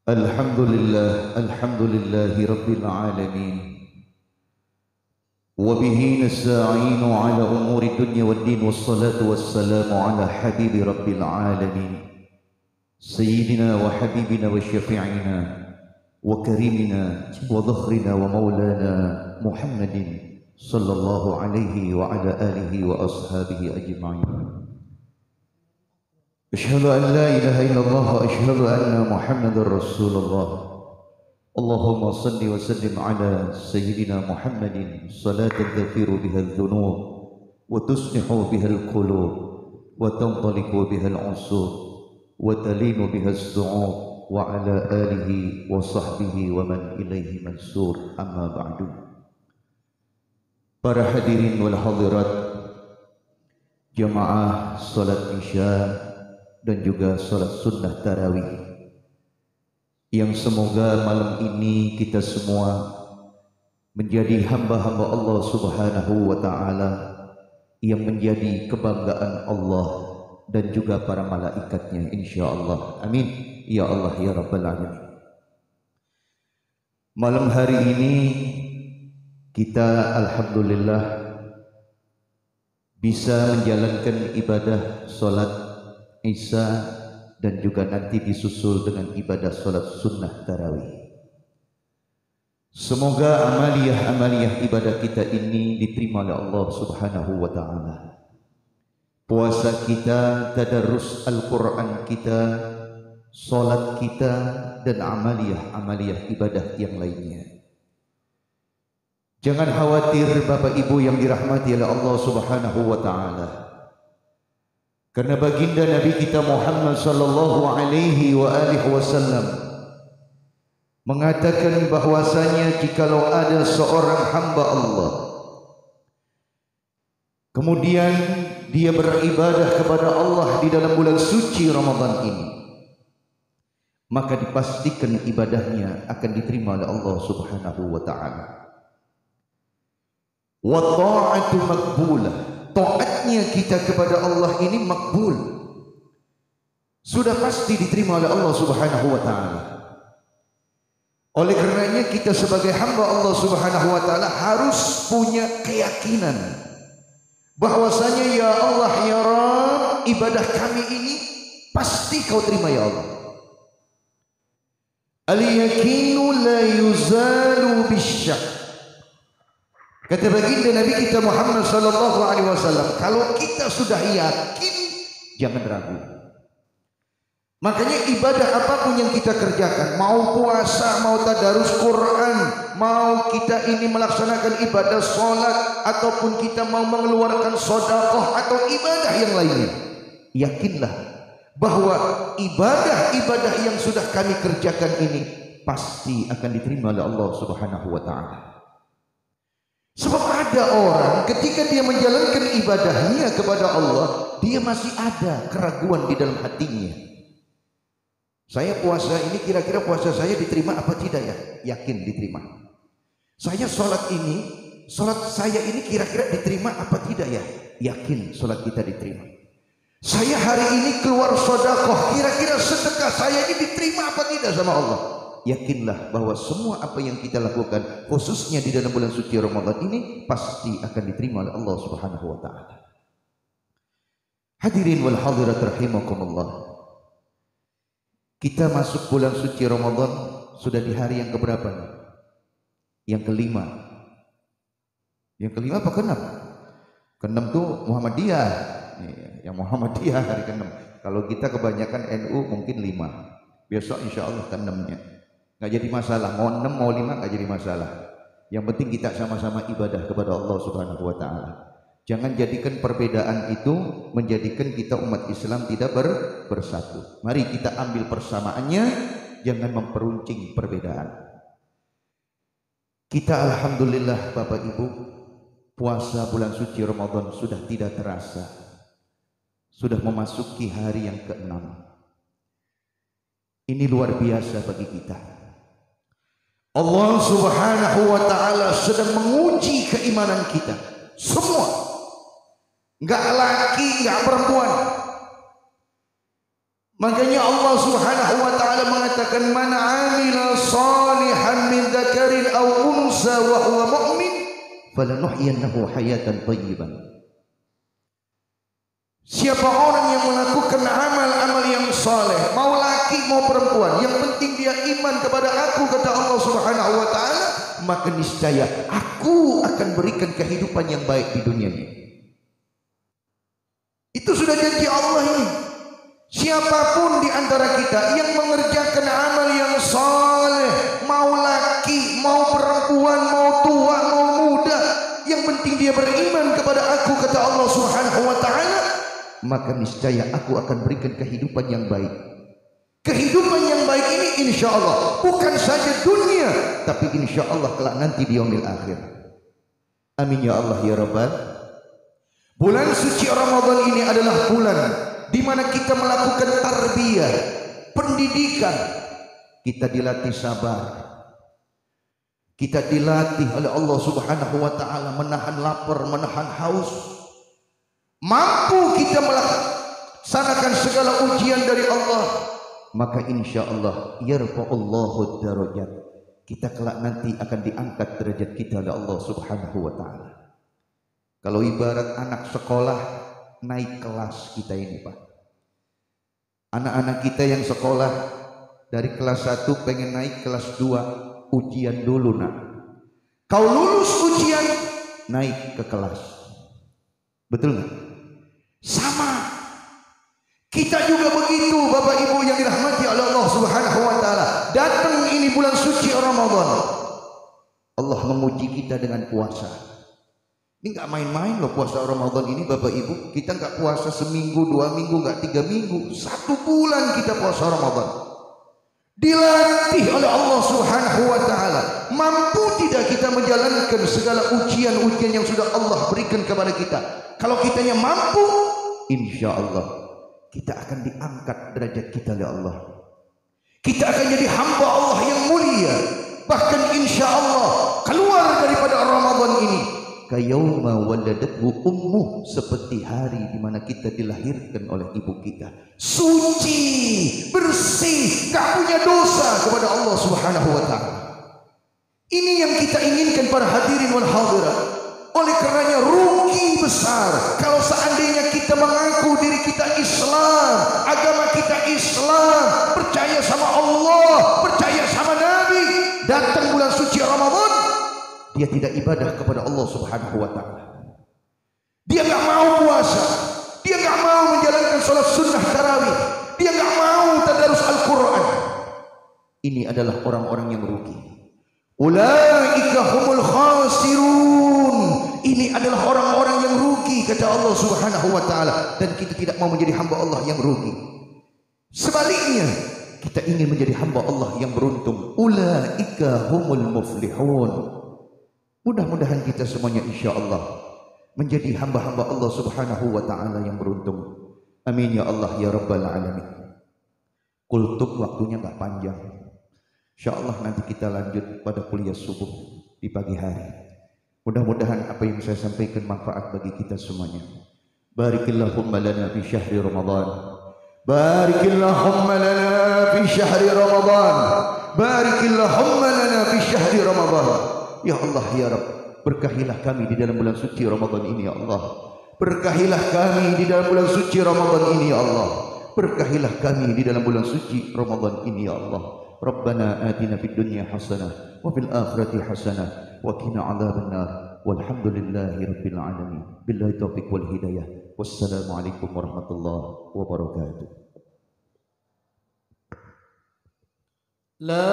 Alhamdulillahi Rabbil Alamin. Wabihi nasta'inu ala umuri dunya wad din, wassalatu wassalamu ala habibi Rabbil Alamin, Sayyidina wa habibina wa syafi'ina wa karimina wa dhukhrina wa maulana Muhammadin sallallahu alaihi wa ala alihi wa ashabihi ajma'in. Asyhadu an la ilaha illallah wa asyhadu anna Muhammadar Rasulullah. Allahumma salli wa sallim ala sayyidina Muhammadin salatan tafiru biha adh-dhunub wa tuslihu biha al-qulub wa tantaliqu biha al-usub wa talinu biha as-su'ub wa ala alihi wa sahbihi wa man ilaihi mansur. Amma ba'du. Para hadirin wal hadirat jamaah salat isya dan juga salat sunnah tarawih, yang semoga malam ini kita semua menjadi hamba-hamba Allah Subhanahu wa ta'ala, yang menjadi kebanggaan Allah dan juga para malaikatnya insyaallah. Amin ya Allah ya Rabbal Alamin. Malam hari ini kita alhamdulillah bisa menjalankan ibadah salat Isya dan juga nanti disusul dengan ibadah salat sunnah tarawih. Semoga amaliyah ibadah kita ini diterima oleh Allah Subhanahu wa ta'ala. Puasa kita, tadarrus Al-Quran kita, salat kita, dan amaliyah ibadah yang lainnya. Jangan khawatir Bapak Ibu yang dirahmati oleh Allah Subhanahu wa ta'ala, karena baginda Nabi kita Muhammad sallallahu alaihi wa alihi wasallam mengatakan bahwasanya jikalau ada seorang hamba Allah kemudian dia beribadah kepada Allah di dalam bulan suci Ramadan ini, maka dipastikan ibadahnya akan diterima oleh Allah Subhanahu wa ta'ala. Wa ta'atu maqbulah, taatnya kita kepada Allah ini makbul, sudah pasti diterima oleh Allah Subhanahu wa ta'ala. Oleh karenanya kita sebagai hamba Allah Subhanahu wa ta'ala harus punya keyakinan bahwasanya ya Allah ya Rabb, ibadah kami ini pasti kau terima ya Allah. Al-yakinu la yuzalu bisyak. Kata baginda Nabi kita Muhammad sallallahu alaihi wasallam, kalau kita sudah yakin jangan ragu. Makanya ibadah apapun yang kita kerjakan, mau puasa, mau tadarus Quran, mau kita ini melaksanakan ibadah salat, ataupun kita mau mengeluarkan sedekah atau ibadah yang lainnya, yakinlah bahwa ibadah-ibadah yang sudah kami kerjakan ini pasti akan diterima oleh Allah Subhanahu wa ta'ala. Sebab ada orang ketika dia menjalankan ibadahnya kepada Allah, dia masih ada keraguan di dalam hatinya. Saya puasa ini, kira-kira puasa saya diterima apa tidak ya? Yakin diterima. Saya sholat ini, sholat saya ini kira-kira diterima apa tidak ya? Yakin sholat kita diterima. Saya hari ini keluar sedekah, kira-kira sedekah saya ini diterima apa tidak sama Allah? Yakinlah bahwa semua apa yang kita lakukan khususnya di dalam bulan suci Ramadan ini pasti akan diterima oleh Allah Subhanahu wa ta'ala. Hadirin wal hadirat rahimakumullah, kita masuk bulan suci Ramadan sudah di hari yang keberapa nih? Yang kelima. Yang kelima apa keenam? Keenam tuh Muhammadiyah. Yang Muhammadiyah hari keenam. Kalau kita kebanyakan NU mungkin 5. Besok insya Allah keenamnya. Nggak jadi masalah, mau 6 mau 5 nggak jadi masalah. Yang penting kita sama-sama ibadah kepada Allah Subhanahu wa ta'ala. Jangan jadikan perbedaan itu menjadikan kita umat Islam tidak bersatu. Mari kita ambil persamaannya, jangan memperuncing perbedaan. Kita alhamdulillah Bapak Ibu, puasa bulan suci Ramadan sudah tidak terasa, sudah memasuki hari yang ke-6. Ini luar biasa bagi kita. Allah Subhanahu wa ta'ala sedang menguji keimanan kita semua, enggak laki enggak perempuan, Makanya Allah Subhanahu wa taala mengatakan, man 'amila salihan min dzakarin aw unsa wa huwa mu'min falanuhyiyannahu hayatan thayyiban. Siapa orang yang melakukan amal-amal yang saleh, mau laki mau perempuan, yang penting dia iman kepada aku, kata Allah Subhanahu wa taala, maka niscaya aku akan berikan kehidupan yang baik di dunia ini. Itu sudah janji Allah ini. Siapapun di antara kita yang mengerjakan amal yang saleh, mau laki, mau perempuan, mau tua, mau muda, yang penting dia beriman kepada aku, kata Allah Subhanahu wa taala, maka niscaya aku akan berikan kehidupan yang baik. Kehidupan yang baik ini insya Allah bukan saja dunia, tapi insya Allah kelak nanti di yaumil akhir. Amin ya Allah ya Rabbal. Bulan suci Ramadan ini adalah bulan di mana kita melakukan tarbiyah, pendidikan. Kita dilatih sabar, kita dilatih oleh Allah Subhanahu wa taala menahan lapar, menahan haus. Mampu kita melaksanakan segala ujian dari Allah, maka insya Allah yarfa'ullahu darajat, kita kelak nanti akan diangkat derajat kita oleh Allah Subhanahu wa taala. Kalau ibarat anak sekolah naik kelas kita ini, Pak. Anak-anak kita yang sekolah dari kelas 1 pengen naik kelas 2, ujian dulu nak. Kau lulus ujian, naik ke kelas. Betul nggak? Sama. Kita juga begitu, Bapak Ibu yang dirahmati oleh Allah Subhanahu wa taala. Datang ini bulan suci Ramadan. Allah menguji kita dengan puasa. Ini nggak main-main loh puasa Ramadan ini, Bapak Ibu. Kita nggak puasa seminggu, 2 minggu, nggak 3 minggu, 1 bulan kita puasa Ramadan. Dilatih oleh Allah Subhanahu wa taala. Mampu tidak kita menjalankan segala ujian-ujian yang sudah Allah berikan kepada kita? Kalau kitanya mampu, insya Allah kita akan diangkat derajat kita oleh Allah. Kita akan jadi hamba Allah yang mulia. Bahkan insya Allah keluar daripada Ramadan ini kayauma waladathu ummuh, seperti hari di mana kita dilahirkan oleh ibu kita, suci, bersih, tak punya dosa kepada Allah Subhanahu wa taala. Ini yang kita inginkan para hadirin wal hadirat. Oleh karenanya rugi besar kalau seandainya kita mengaku diri kita Islam, agama kita Islam, percaya sama Allah, percaya sama Nabi, datang bulan suci Ramadan dia tidak ibadah kepada Allah Subhanahu wa taala. Dia enggak mau puasa, dia enggak mau menjalankan salat sunnah tarawih, dia enggak mau tadarus Al-Qur'an. Ini adalah orang-orang yang rugi. Ulaika humul khasirun. Ini adalah orang-orang yang rugi, kata Allah Subhanahu wa taala, dan kita tidak mau menjadi hamba Allah yang rugi. Sebaliknya, kita ingin menjadi hamba Allah yang beruntung. Ulaika humul muflihun. Mudah-mudahan kita semuanya insya Allah menjadi hamba-hamba Allah Subhanahu wa ta'ala yang beruntung. Amin ya Allah ya Rabbal Alamin. Kultuk waktunya tak panjang. Insya Allah nanti kita lanjut pada kuliah subuh di pagi hari. Mudah-mudahan apa yang saya sampaikan manfaat bagi kita semuanya. Barikillahumma lana fi syahri Ramadan. Barikillahumma lana fi syahri Ramadan. Barikillahumma lana fi syahri Ramadan. Ya Allah ya Rabb, berkahilah kami di dalam bulan suci Ramadan ini ya Allah. Berkahilah kami di dalam bulan suci Ramadan ini ya Allah. Berkahilah kami di dalam bulan suci Ramadan ini ya Allah. Rabbana atina fid dunya hasanah wa fil akhirati hasanah wa qina adzabannar. Walhamdulillahi rabbil alamin. Billahi taufiq wal hidayah. Wassalamualaikum warahmatullahi wabarakatuh. La